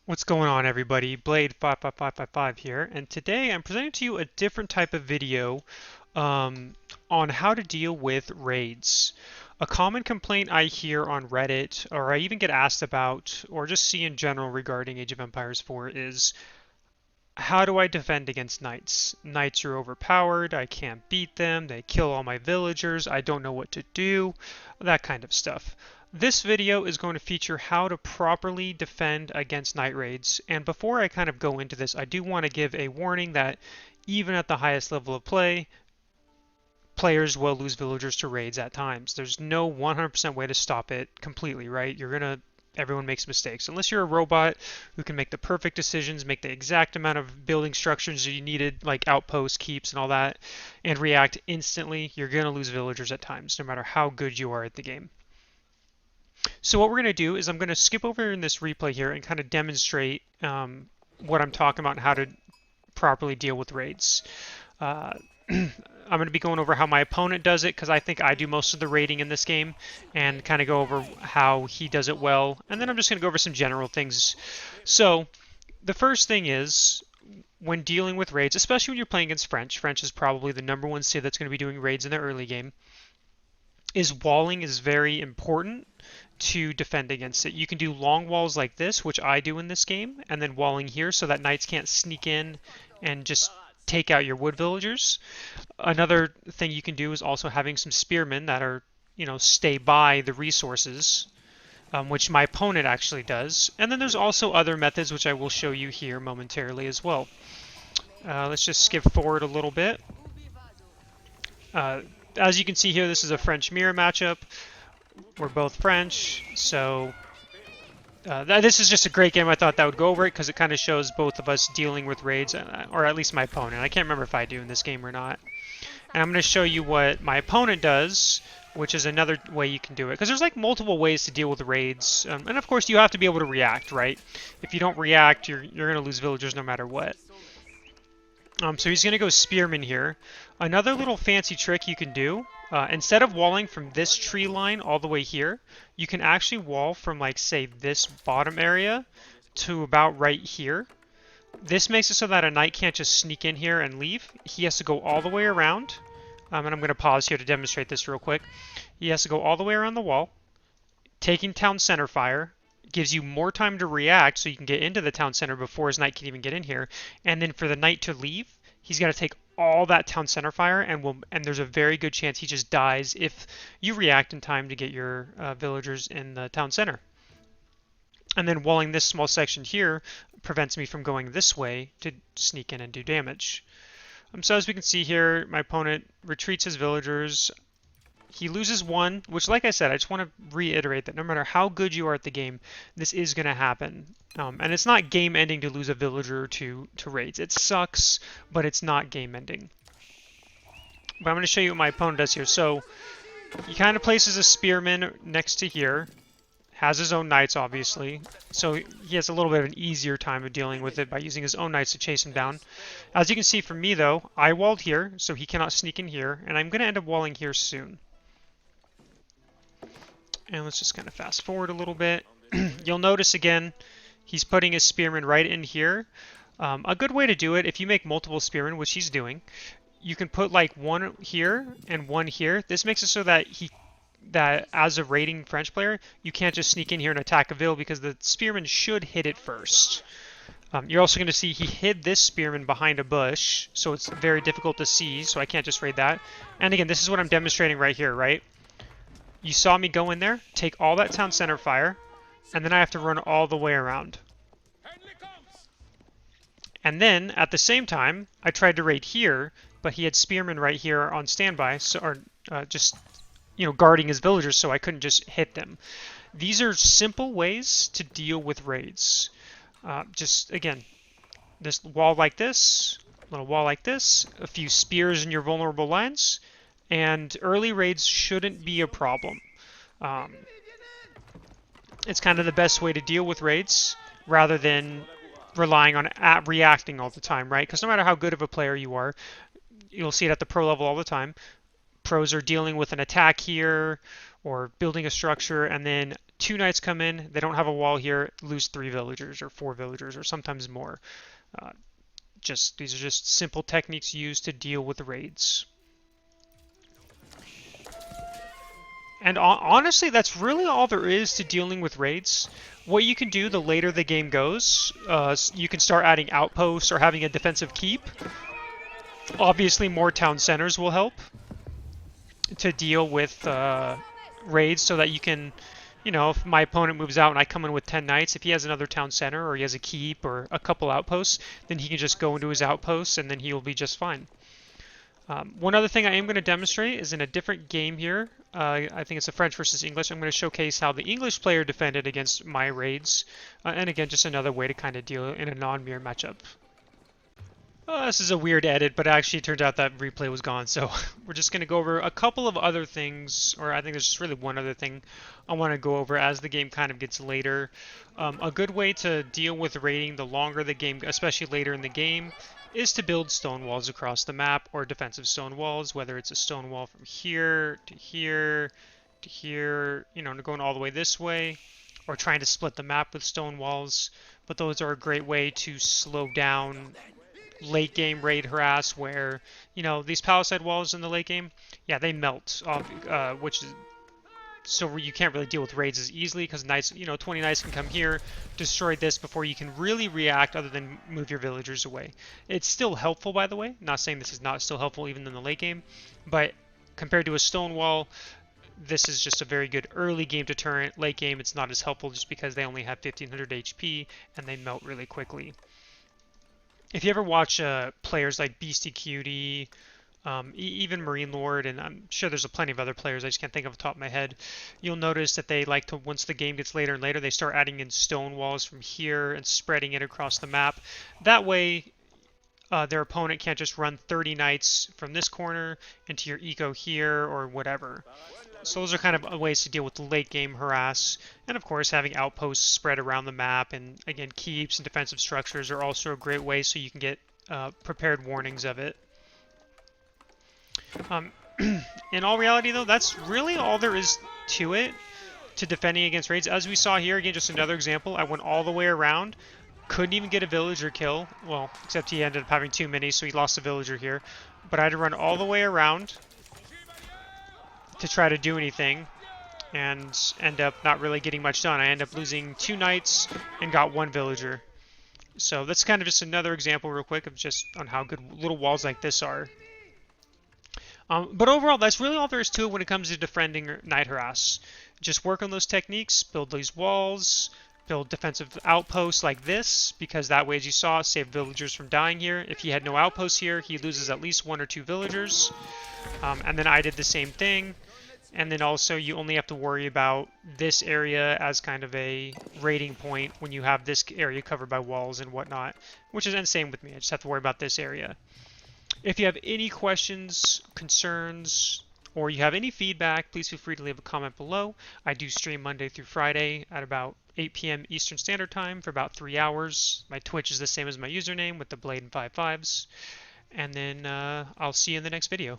What's going on, everybody? Blade55555 here, and today I'm presenting to you a different type of video on how to deal with raids. A common complaint I hear on Reddit, or I even get asked about, or just see in general regarding Age of Empires 4 is, how do I defend against knights? Knights are overpowered, I can't beat them, they kill all my villagers, I don't know what to do, that kind of stuff. This video is going to feature how to properly defend against knight raids, and before I kind of go into this, I do want to give a warning that even at the highest level of play, players will lose villagers to raids at times. There's no 100% way to stop it completely, right? Everyone makes mistakes. Unless you're a robot who can make the perfect decisions, make the exact amount of building structures you needed, like outposts, keeps, and all that, and react instantly, you're going to lose villagers at times, no matter how good you are at the game. So what we're going to do is I'm going to skip over in this replay here and kind of demonstrate what I'm talking about and how to properly deal with raids. I'm going to be going over how my opponent does it because I think I do most of the raiding in this game and kind of go over how he does it well. And then I'm just going to go over some general things. So the first thing is when dealing with raids, especially when you're playing against French, French is probably the #1 civ that's going to be doing raids in the early game, is walling is very important to defend against it. You can do long walls like this, which I do in this game, and then walling here so that knights can't sneak in and just take out your wood villagers. Another thing you can do is also having some spearmen that are, stay by the resources, which my opponent actually does. And then there's also other methods which I will show you here momentarily as well. Let's just skip forward a little bit. As you can see here, this is a French mirror matchup. We're both French, so this is just a great game. I thought that would go over it because it kind of shows both of us dealing with raids, or at least my opponent. I can't remember if I do in this game or not. And I'm going to show you what my opponent does, which is another way you can do it. Because there's like multiple ways to deal with raids. And of course, you have to be able to react, right? If you don't react, you're going to lose villagers no matter what. So he's going to go Spearman here. Another little fancy trick you can do, instead of walling from this tree line all the way here, you can actually wall from, like, say, this bottom area to about right here. This makes it so that a knight can't just sneak in here and leave. He has to go all the way around. And I'm going to pause here to demonstrate this real quick. He has to go all the way around the wall, taking town center fire. Gives you more time to react so you can get into the town center before his knight can even get in here. And then for the knight to leave, he's got to take all that town center fire, and there's a very good chance he just dies if you react in time to get your villagers in the town center. And then walling this small section here prevents me from going this way to sneak in and do damage. So as we can see here, my opponent retreats his villagers. He loses one, which, like I said, I just want to reiterate that no matter how good you are at the game, this is going to happen. And it's not game ending to lose a villager or two to raids. It sucks, but it's not game ending. But I'm going to show you what my opponent does here. So he kind of places a spearman next to here. Has his own knights, obviously. So he has a little bit of an easier time of dealing with it by using his own knights to chase him down. As you can see from me, though, I walled here, so he cannot sneak in here. And I'm going to end up walling here soon. And let's just kind of fast forward a little bit. You'll notice again, he's putting his spearmen right in here. A good way to do it, if you make multiple spearmen, which he's doing, you can put like one here and one here. This makes it so that as a raiding French player, you can't just sneak in here and attack a vill because the spearman should hit it first. You're also going to see he hid this spearman behind a bush, so it's very difficult to see, so I can't just raid that. And again, this is what I'm demonstrating right here, right? You saw me go in there, take all that town center fire, and then I have to run all the way around. And then, at the same time, I tried to raid here, but he had spearmen right here on standby, just guarding his villagers, so I couldn't just hit them. These are simple ways to deal with raids. Again, this wall like this, little wall like this, a few spears in your vulnerable lines, and early raids shouldn't be a problem. It's kind of the best way to deal with raids rather than relying on reacting all the time, right? Because no matter how good of a player you are, you'll see it at the pro level all the time. Pros are dealing with an attack here or building a structure, and then 2 knights come in, they don't have a wall here, lose 3 villagers or 4 villagers or sometimes more. These are just simple techniques used to deal with raids. And honestly, that's really all there is to dealing with raids. What you can do the later the game goes, you can start adding outposts or having a defensive keep. Obviously, more town centers will help to deal with raids so that you can, you know, if my opponent moves out and I come in with 10 knights, if he has another town center or he has a keep or a couple outposts, then he can just go into his outposts and then he will be just fine. One other thing I am going to demonstrate is in a different game here. I think it's a French versus English. I'm going to showcase how the English player defended against my raids. And again, just another way to kind of deal in a non-mirror matchup. This is a weird edit, but actually it turned out that replay was gone. So we're just going to go over a couple of other things, or I think there's just really one other thing I want to go over as the game kind of gets later. A good way to deal with raiding the longer the game, especially later in the game, is to build stone walls across the map or defensive stone walls, whether it's a stone wall from here to here to here, you know, going all the way this way, or trying to split the map with stone walls. But those are a great way to slow down late game raid harass, where, you know, these palisade walls in the late game, yeah, they melt off, which is so you can't really deal with raids as easily because knights, you know, 20 knights can come here, destroy this before you can really react other than move your villagers away. It's still helpful, by the way. Not saying this is not still helpful even in the late game, but compared to a stone wall, this is just a very good early game deterrent. Late game, it's not as helpful just because they only have 1500 HP and they melt really quickly. If you ever watch players like Beastie Cutie, even Marine Lord, and I'm sure there's plenty of other players I just can't think of off the top of my head, you'll notice that they like to, once the game gets later and later, they start adding in stone walls from here and spreading it across the map. That way, their opponent can't just run 30 knights from this corner into your eco here or whatever. So those are kind of ways to deal with the late game harass. And of course, having outposts spread around the map, and again, keeps and defensive structures are also a great way so you can get prepared warnings of it. In all reality, though, that's really all there is to it, to defending against raids. As we saw here, again, just another example, I went all the way around, couldn't even get a villager kill, well, except he ended up having too many, so he lost a villager here. But I had to run all the way around to try to do anything, and end up not really getting much done. I end up losing 2 knights and got 1 villager. So that's kind of just another example real quick of just on how good little walls like this are. But overall, that's really all there is to it when it comes to defending knight harass. Just work on those techniques, build these walls, build defensive outposts like this, because that way, as you saw, save villagers from dying here. If he had no outposts here, he loses at least 1 or 2 villagers. And then I did the same thing. And then also, you only have to worry about this area as kind of a raiding point when you have this area covered by walls and whatnot, which is the same with me. I just have to worry about this area. If you have any questions, concerns, or you have any feedback, please feel free to leave a comment below. I do stream Monday through Friday at about 8 p.m. Eastern Standard Time for about 3 hours. My Twitch is the same as my username with the Blade and 5 5s. And then I'll see you in the next video.